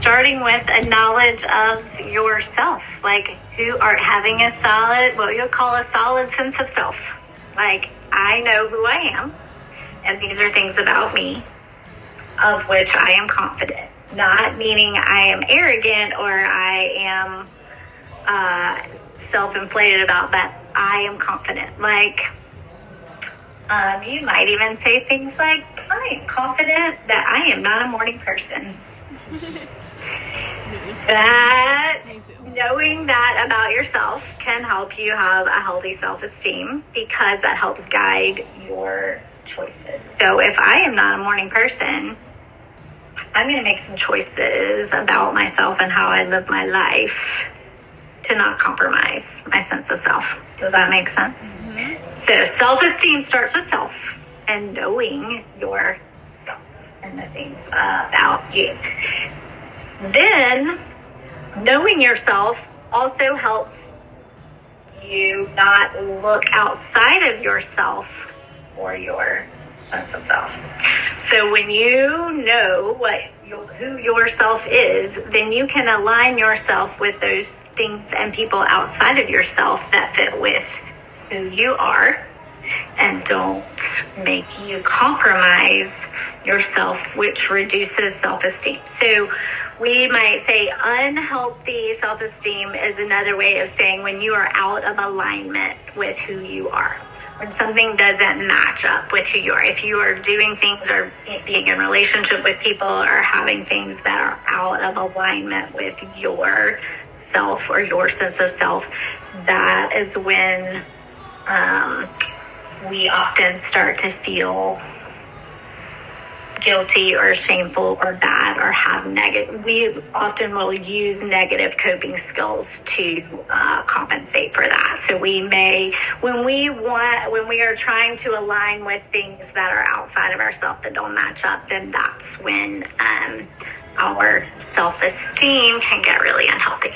starting with a knowledge of yourself, like having a solid, what you'll call a solid sense of self. Like, I know who I am, and these are things about me of which I am confident. Not meaning I am arrogant or I am self-inflated about, but I am confident. Like, you might even say things like, I am confident that I am not a morning person. That knowing that about yourself can help you have a healthy self-esteem, because that helps guide your choices. So if I am not a morning person, I'm going to make some choices about myself and how I live my life to not compromise my sense of self. Does that make sense? Mm-hmm. So self-esteem starts with self and knowing yourself and the things about you. Then knowing yourself also helps you not look outside of yourself for your sense of self. So when you know who yourself is, then you can align yourself with those things and people outside of yourself that fit with who you are and don't make you compromise yourself, which reduces self-esteem. So we might say unhealthy self-esteem is another way of saying when you are out of alignment with who you are. When something doesn't match up with who you are. If you are doing things or being in relationship with people or having things that are out of alignment with your self or your sense of self, that is when we often start to feel guilty or shameful or bad or have negative. We often will use negative coping skills to compensate for that. So we may, when we are trying to align with things that are outside of ourselves that don't match up, then that's when our self-esteem can get really unhealthy.